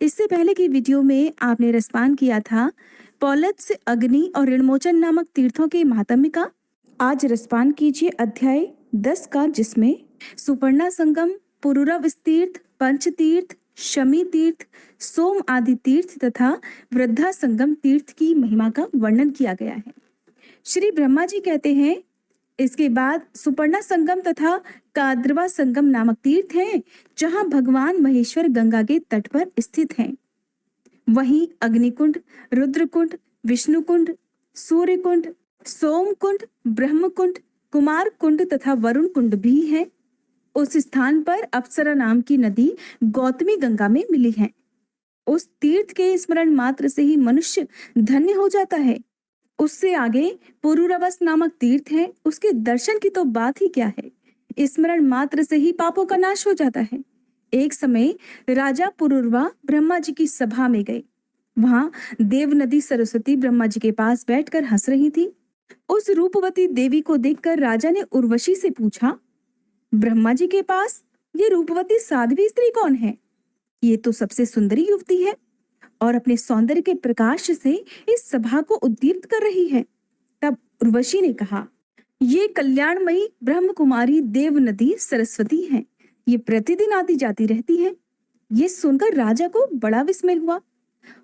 इससे पहले की वीडियो में आपने रसपान किया था पौलत्स, अग्नि और ऋणमोचन नामक तीर्थों के महात्म्य का। आज रसपान कीजिए अध्याय 10 का, जिसमें सुपर्णा संगम, पुरुरव तीर्थ, पंच तीर्थ, शमी तीर्थ, सोम आदि तीर्थ तथा वृद्धा संगम तीर्थ की महिमा का वर्णन किया गया है। श्री ब्रह्मा जी कहते हैं, इसके बाद सुपर्णा संगम तथा काद्रवा संगम नामक तीर्थ हैं, जहां भगवान महेश्वर गंगा के तट पर स्थित हैं। वहीं अग्निकुंड, रुद्रकुंड, विष्णुकुंड, सूर्यकुंड, सोमकुंड, ब्रह्मकुंड, कुमार कुंड तथा वरुण कुंड भी हैं। उस स्थान पर अप्सरा नाम की नदी गौतमी गंगा में मिली है। उस तीर्थ के स्मरण मात्र से ही मनुष्य धन्य हो जाता है। उससे आगे पुरुरवस नामक तीर्थ है, उसके दर्शन की तो बात ही क्या है। स्मरण मात्र से ही पापों का नाश हो जाता है। एक समय राजा पुरुरवा ब्रह्मा जी की सभा में गए। वहां देव नदी सरस्वती ब्रह्मा जी के पास बैठकर हंस रही थी। उस रूपवती देवी को देखकर राजा ने उर्वशी से पूछा, ब्रह्मा जी के पास ये रूपवती साध्वी स्त्री कौन है? ये तो सबसे सुंदरी युवती है और अपने सौंदर्य के प्रकाश से इस सभा को उद्दीप्त कर रही है। तब उर्वशी ने कहा, ये कल्याणमयी ब्रह्म कुमारी देव नदी सरस्वती है। ये प्रतिदिन आती जाती रहती है। ये सुनकर राजा को बड़ा विस्मय हुआ।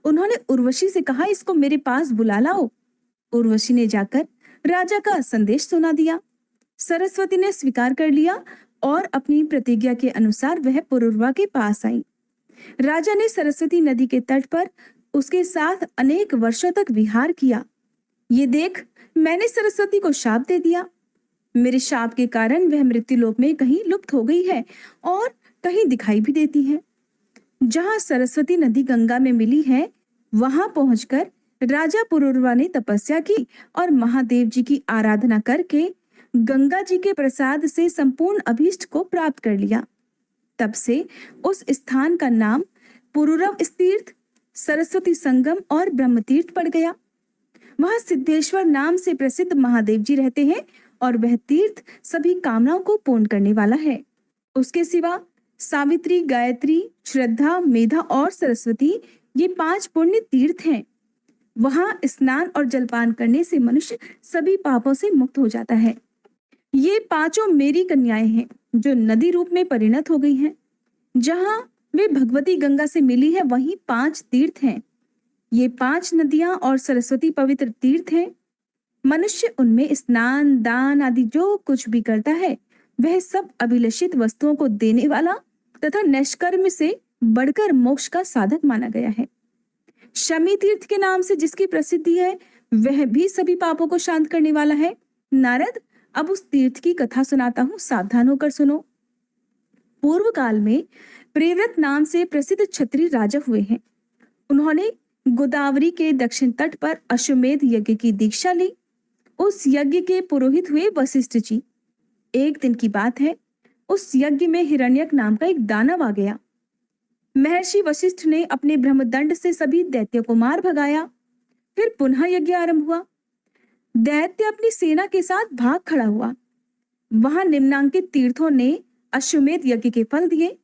उन्होंने उर्वशी से कहा, इसको मेरे पास बुला लाओ। उर्वशी ने जाकर राजा का संदेश सुना दिया। सरस्वती ने स्वीकार कर लिया और अपनी प्रतिज्ञा के अनुसार वह पुरुरवा के पास आई। राजा ने सरस्वती नदी के तट पर उसके साथ अनेक वर्षों तक विहार किया। ये देख, मैंने सरस्वती को शाप दे दिया। मेरे शाप के कारण वह मृत्युलोक में कहीं लुप्त हो गई है और कहीं दिखाई भी देती है। जहां सरस्वती नदी गंगा में मिली है, वहां पहुंचकर राजा पुरुरवा ने तपस्या की और महादेव जी की आराधना करके गंगा जी के प्रसाद से संपूर्ण अभीष्ट को प्राप्त कर लिया। तब से उस स्थान का नाम पुरुरव तीर्थ, सरस्वती संगम और ब्रह्म तीर्थ पड़ गया। वहां सिद्धेश्वर नाम से प्रसिद्ध महादेव जी रहते हैं और वह तीर्थ सभी कामनाओं को पूर्ण करने वाला है। उसके सिवा सावित्री, गायत्री, श्रद्धा, मेधा और सरस्वती ये 5 पुण्य तीर्थ हैं। वहां स्नान और जलपान करने से मनुष्य सभी पापों से मुक्त हो जाता है। ये 5 मेरी कन्याएं हैं, जो नदी रूप में परिणत हो गई हैं। जहां वे भगवती गंगा से मिली है, वहीं 5 तीर्थ हैं। ये 5 नदियां और सरस्वती पवित्र तीर्थ हैं। मनुष्य उनमें स्नान, दान आदि जो कुछ भी करता है, वह सब अभिलषित वस्तुओं को देने वाला तथा निष्कर्म से बढ़कर मोक्ष का साधक माना गया है। शमी तीर्थ के नाम से जिसकी प्रसिद्धि है, वह भी सभी पापों को शांत करने वाला है। नारद, अब उस तीर्थ की कथा सुनाता हूँ, सावधान होकर सुनो। पूर्व काल में प्रेव्रत नाम से प्रसिद्ध क्षत्रिय राजा हुए हैं। उन्होंने गोदावरी के दक्षिण तट पर अश्वमेध यज्ञ की दीक्षा ली। उस यज्ञ के पुरोहित हुए वशिष्ठ जी। एक दिन की बात है, उस यज्ञ में हिरण्यक नाम का एक दानव आ गया। महर्षि वशिष्ठ ने अपने ब्रह्मदंड से सभी दैत्यों को मार भगाया। फिर पुनः यज्ञ आरंभ हुआ। दैत्य अपनी सेना के साथ भाग खड़ा हुआ। वहां निम्नांकित तीर्थों ने अश्वमेध यज्ञ के फल दिए।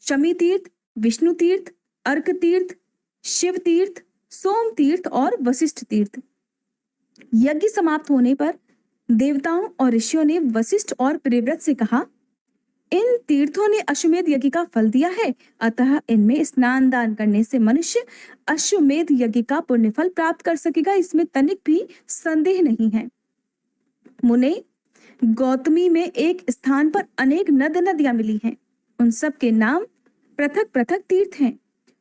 शमी तीर्थ, विष्णु तीर्थ, अर्क तीर्थ, शिव तीर्थ, सोम तीर्थ और वशिष्ठ तीर्थ। यज्ञ समाप्त होने पर देवताओं और ऋषियों ने वशिष्ठ और प्रियव्रत से कहा, इन तीर्थों ने अश्वमेध यज्ञ का फल दिया है, अतः इनमें स्नान दान करने से मनुष्य अश्वमेध यज्ञ का पुण्य फल प्राप्त कर सकेगा, इसमें तनिक भी संदेह नहीं है। मुने, गौतमी में एक स्थान पर अनेक नद नदियां मिली हैं। उन सब के नाम पृथक पृथक तीर्थ हैं।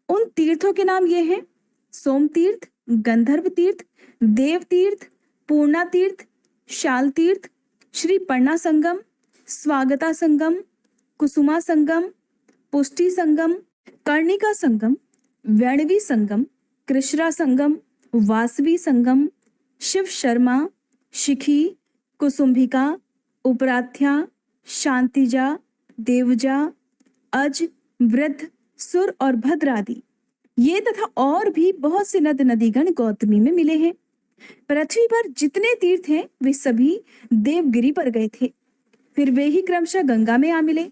उन तीर्थों के नाम ये हैं, सोम तीर्थ, गंधर्व तीर्थ, देव तीर्थ, पूर्णा तीर्थ, शाल तीर्थ, श्री पर्णा संगम, स्वागता संगम, कुसुमा संगम, पुष्टि संगम, कर्णिका संगम, वैणवी संगम, कृष्णा संगम, वासवी संगम, शिव शर्मा, शिखी, कुसुम्भिका, उपराध्या, शांतिजा, देवजा, अज, वृद्ध, सुर और भद्र आदि ये तथा और भी बहुत से नद नदीगण गौतमी में मिले हैं। पृथ्वी पर जितने तीर्थ हैं, वे सभी देवगिरी पर गए थे। फिर वे ही क्रमशः गंगा में आ मिले।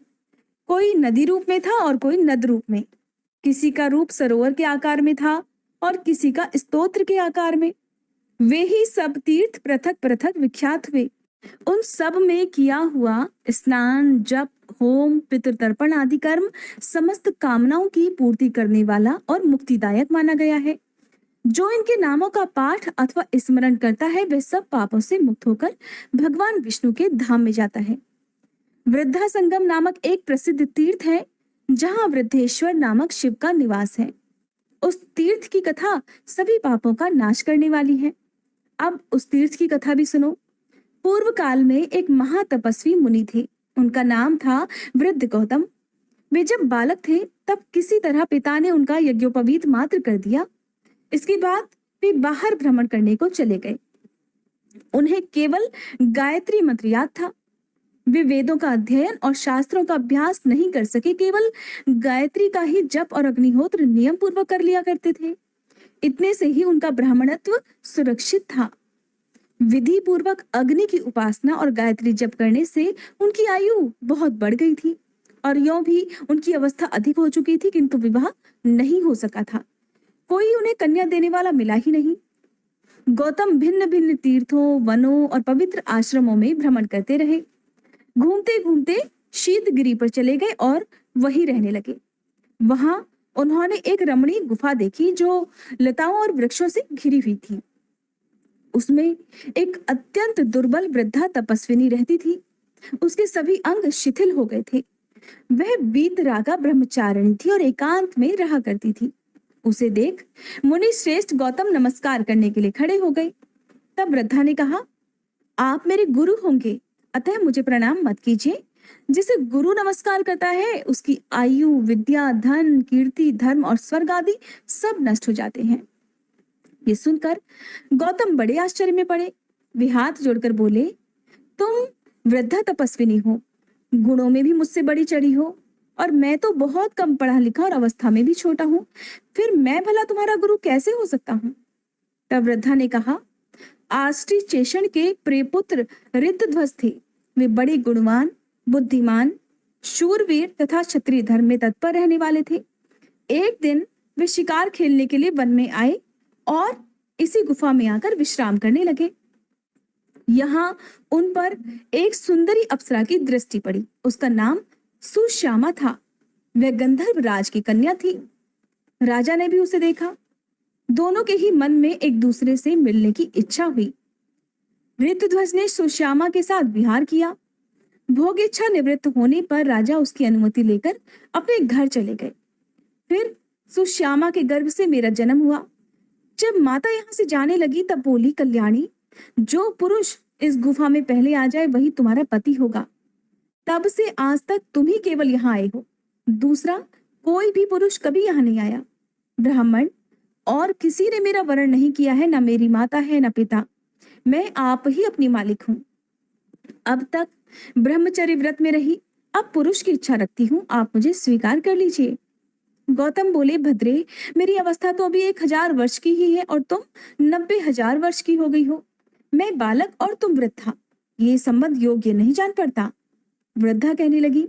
कोई नदी रूप में था और कोई नद रूप में। किसी का रूप सरोवर के आकार में था और किसी का स्तोत्र के आकार में। वे ही सब तीर्थ पृथक पृथक विख्यात हुए। उन सब में किया हुआ स्नान, जप, होम, पितृतर्पण आदि कर्म समस्त कामनाओं की पूर्ति करने वाला और मुक्तिदायक माना गया है। जो इनके नामों का पाठ अथवा स्मरण करता है वह सब पापों से मुक्त होकर भगवान विष्णु के धाम में जाता है। वृद्धा संगम नामक एक प्रसिद्ध तीर्थ है जहाँ वृद्धेश्वर नामक शिव का निवास है। उस तीर्थ की कथा सभी पापों का नाश करने वाली है। अब उस तीर्थ की कथा भी सुनो। पूर्व काल में एक महातपस्वी मुनि थे। उनका नाम था वृद्ध गौतम। वे जब बालक थे तब किसी तरह पिता ने उनका यज्ञोपवीत मात्र कर दिया। इसके बाद वे बाहर भ्रमण करने को चले गए। उन्हें केवल गायत्री मंत्र याद था। वे वेदों का अध्ययन और शास्त्रों का अभ्यास नहीं कर सके, केवल गायत्री का ही जप और अग्निहोत्र नियम पूर्वक कर लिया करते थे। इतने से ही उनका ब्राह्मणत्व सुरक्षित था। विधि पूर्वक अग्नि की उपासना और गायत्री जप करने से उनकी आयु बहुत बढ़ गई थी और यों भी उनकी अवस्था अधिक हो चुकी थी, किंतु विवाह नहीं हो सका था। कोई उन्हें कन्या देने वाला मिला ही नहीं। गौतम भिन्न भिन्न तीर्थों, वनों और पवित्र आश्रमों में भ्रमण करते रहे। घूमते घूमते शीतगिरी पर चले गए और वहीं रहने लगे। वहां उन्होंने एक रमणीय गुफा देखी जो लताओं और वृक्षों से घिरी हुई थी। उसमें एक अत्यंत दुर्बल वृद्धा तपस्विनी रहती थी। उसके सभी अंग शिथिल हो गए थे। वह वीतरागा ब्रह्मचारिणी थी और एकांत में रहा करती थी। उसे देख मुनि श्रेष्ठ गौतम नमस्कार करने के लिए खड़े हो गए। तब वृद्धा ने कहा, आप मेरे गुरु होंगे, अतः मुझे प्रणाम मत कीजिए। जिसे गुरु नमस्कार करता है उसकी आयु, विद्या, धन, कीर्ति, धर्म और स्वर्ग आदि सब नष्ट हो जाते हैं। ये सुनकर गौतम बड़े आश्चर्य में पड़े। वे हाथ जोड़कर बोले, तुम वृद्धा तपस्विनी हो, गुणों में भी मुझसे बड़ी चढ़ी हो और मैं तो बहुत कम पढ़ा लिखा और अवस्था में भी छोटा हूँ, फिर मैं भला तुम्हारा गुरु कैसे हो सकता हूँ? तब वृद्धा ने कहा, आष्टी चेषण के प्रियपुत्र ऋतध्वज थे। वे बड़े गुणवान, बुद्धिमान, शूरवीर तथा क्षत्रिय धर्म में तत्पर रहने वाले थे। एक दिन वे शिकार खेलने के लिए वन में आए और इसी गुफा में आकर विश्राम करने लगे। यहाँ उन पर एक सुंदरी अप्सरा की दृष्टि पड़ी। उसका नाम सुश्यामा था। वह गंधर्व राज की कन्या थी। राजा ने भी उसे देखा। दोनों के ही मन में एक दूसरे से मिलने की इच्छा हुई। ऋतध्वज ने सुश्यामा के साथ विहार किया। भोग इच्छा निवृत्त होने पर राजा उसकी अनुमति लेकर अपने घर चले गए। फिर सुश्यामा के गर्भ से मेरा जन्म हुआ। जब माता यहाँ से जाने लगी तब बोली, कल्याणी, जो पुरुष इस गुफा में पहले आ जाए वही तुम्हारा पति होगा। तब से आज तक तुम ही केवल यहाँ आए हो, दूसरा कोई भी पुरुष कभी यहाँ नहीं आया। ब्राह्मण और किसी ने मेरा वरण नहीं किया है, न मेरी माता है न पिता। मैं आप ही अपनी मालिक हूँ। अब तक ब्रह्मचर्य व्रत में रही, अब पुरुष की इच्छा रखती हूँ, आप मुझे स्वीकार कर लीजिए। गौतम बोले, भद्रे, मेरी अवस्था तो अभी 1000 वर्ष की ही है और तुम 90,000 वर्ष की हो गई हो। मैं बालक और तुम वृद्धा, ये संबंध योग्य नहीं जान पड़ता। वृद्धा कहने लगी,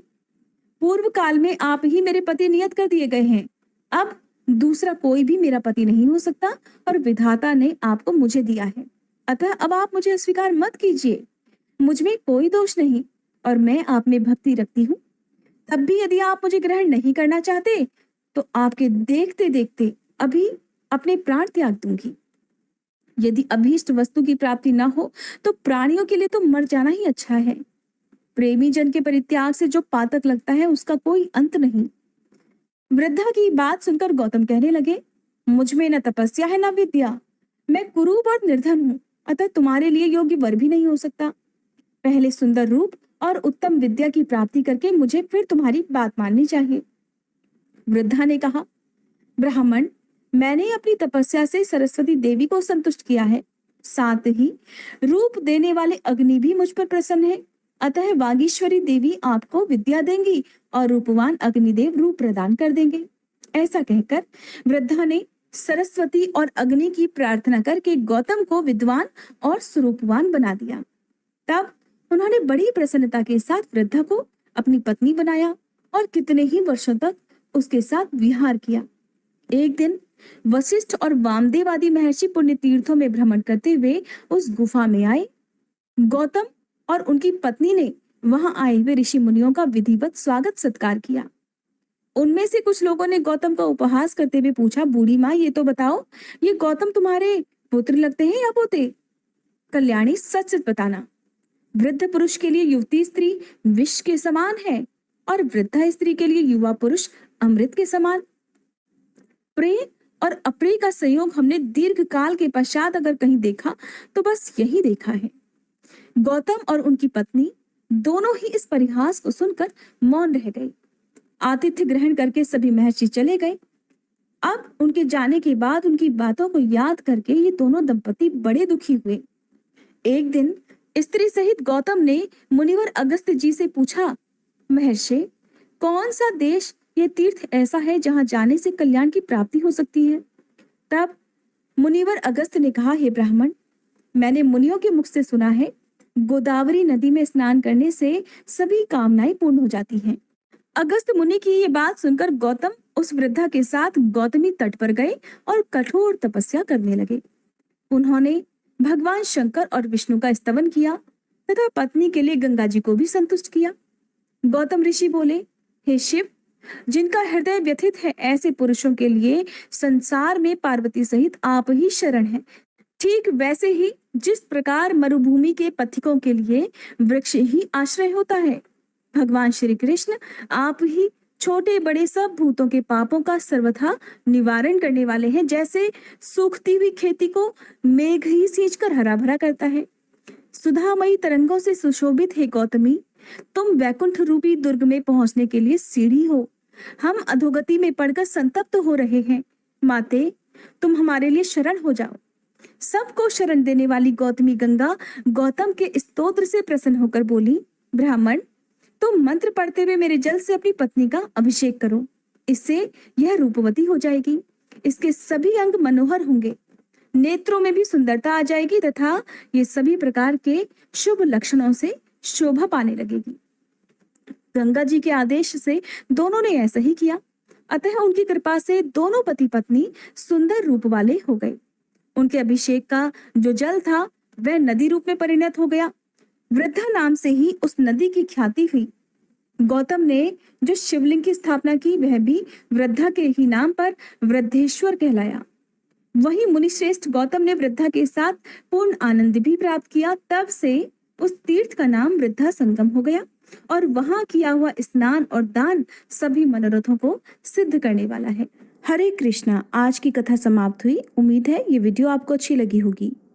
पूर्व काल में आप ही मेरे पति नियत कर दिए गए हैं। अब दूसरा कोई भी मेरा पति नहीं हो सकता और विधाता ने आपको मुझे दिया है, अतः अब आप मुझे अस्वीकार मत कीजिए। मुझ में कोई दोष नहीं और मैं आप में भक्ति रखती हूँ। तब भी यदि आप मुझे ग्रहण नहीं करना चाहते तो आपके देखते देखते अभी अपने प्राण त्याग दूंगी। यदि अभीष्ट वस्तु की प्राप्ति न हो तो प्राणियों के लिए तो मर जाना ही अच्छा है। प्रेमी जन के परित्याग से जो पातक लगता है उसका कोई अंत नहीं। वृद्धा की बात सुनकर गौतम कहने लगे, मुझ में न तपस्या है न विद्या। मैं कुरूप और निर्धन हूँ, अतः तुम्हारे लिए योग्य वर भी नहीं हो सकता। पहले सुंदर रूप और उत्तम विद्या की प्राप्ति करके मुझे फिर तुम्हारी बात माननी चाहिए। वृद्धा ने कहा, ब्राह्मण, मैंने अपनी तपस्या से सरस्वती देवी को संतुष्ट किया है, साथ ही रूप देने वाले अग्नि भी मुझ पर प्रसन्न है, अतः वागीश्वरी देवी आपको विद्या देंगी और रूपवान अग्निदेव रूप प्रदान कर देंगे। ऐसा कहकर वृद्धा ने सरस्वती और अग्नि की प्रार्थना करके गौतम को विद्वान और स्वरूपवान बना दिया। तब उन्होंने बड़ी प्रसन्नता के साथ वृद्धा को अपनी पत्नी बनाया और कितने ही वर्षों तक उसके साथ विहार किया। एक दिन वशिष्ठ और वामदेव आदि महर्षि पुण्य तीर्थों में भ्रमण करते हुए उस गुफा में आए। गौतम और उनकी पत्नी ने वहां आए हुए ऋषि मुनियों का विधिवत स्वागत सत्कार किया। उनमें से कुछ लोगों ने गौतम का उपहास करते हुए पूछा, बूढ़ी माँ, ये तो बताओ, ये गौतम तुम्हारे पुत्र लगते हैं या पोते? कल्याणी, सच सच बताना। वृद्ध पुरुष के लिए युवती स्त्री विष के समान है और वृद्धा स्त्री के लिए युवा पुरुष अमृत के समान। प्रिय और अप्रिय का संयोग हमने दीर्घ काल के पश्चात अगर कहीं देखा तो बस यही देखा है। गौतम और उनकी पत्नी दोनों ही इस परिहास को सुनकर मौन रह गए। आतिथ्य ग्रहण करके सभी महर्षि चले गए। अब उनके जाने के बाद उनकी बातों को याद करके ये दोनों दंपति बड़े दुखी हुए। एक दिन स्त्री सहित गौतम ने मुनिवर अगस्त्य जी से पूछा, महर्षि, कौन सा देश ये तीर्थ ऐसा है जहां जाने से कल्याण की प्राप्ति हो सकती है? तब मुनिवर अगस्त्य ने कहा, हे ब्राह्मण, मैंने मुनियों के मुख से सुना है, गोदावरी नदी में स्नान करने से सभी कामनाएं पूर्ण हो जाती हैं। अगस्त्य मुनि की ये बात सुनकर गौतम उस वृद्धा के साथ गौतमी तट पर गए और कठोर तपस्या करने लगे। उन्होंने भगवान शंकर और विष्णु का स्तवन किया तथा पत्नी के लिए गंगा जी को भी संतुष्ट किया। गौतम ऋषि बोले, हे शिव, जिनका हृदय व्यथित है ऐसे पुरुषों के लिए संसार में पार्वती सहित आप ही शरण हैं। ठीक वैसे ही जिस प्रकार मरुभूमि के पथिकों के लिए वृक्ष ही आश्रय होता है, भगवान श्री कृष्ण आप ही छोटे बड़े सब भूतों के पापों का सर्वथा निवारण करने वाले हैं। जैसे सूखती हुई खेती को मेघ ही सींचकर हरा भरा करता है। सुधामयी तरंगों से सुशोभित है गौतमी, तुम वैकुंठ रूपी दुर्ग में पहुंचने के लिए सीढ़ी हो। हम अधोगति में पड़कर संतप्त हो रहे हैं। माते, तुम हमारे लिए शरण हो जाओ। सबको शरण देने वाली गौतमी गंगा गौतम के स्तोत्र से प्रसन्न होकर बोली, ब्राह्मण, तुम मंत्र पढ़ते हुए मेरे जल से अपनी पत्नी का अभिषेक करो। इससे यह रूपवती हो जाएगी। इसके सभी अंग मनोहर होंगे, नेत्रों में भी सुंदरता आ जाएगी तथा ये सभी प्रकार के शुभ लक्षणों से शोभा पाने लगेगी। गंगा जी के आदेश से दोनों ने ऐसा ही किया। अतः उनकी कृपा से दोनों पति पत्नी सुंदर रूप वाले हो गए। उनके अभिषेक का जो जल था वह नदी रूप में परिणत हो गया। वृद्धा नाम से ही उस नदी की ख्याति हुई। गौतम ने जो शिवलिंग की स्थापना की वह भी वृद्धा के ही नाम पर वृद्धेश्वर कहलाया। वही मुनिश्रेष्ठ गौतम ने वृद्धा के साथ पूर्ण आनंद भी प्राप्त किया। तब से उस तीर्थ का नाम वृद्धा संगम हो गया और वहां किया हुआ स्नान और दान सभी मनोरथों को सिद्ध करने वाला है। हरे कृष्णा। आज की कथा समाप्त हुई। उम्मीद है ये वीडियो आपको अच्छी लगी होगी।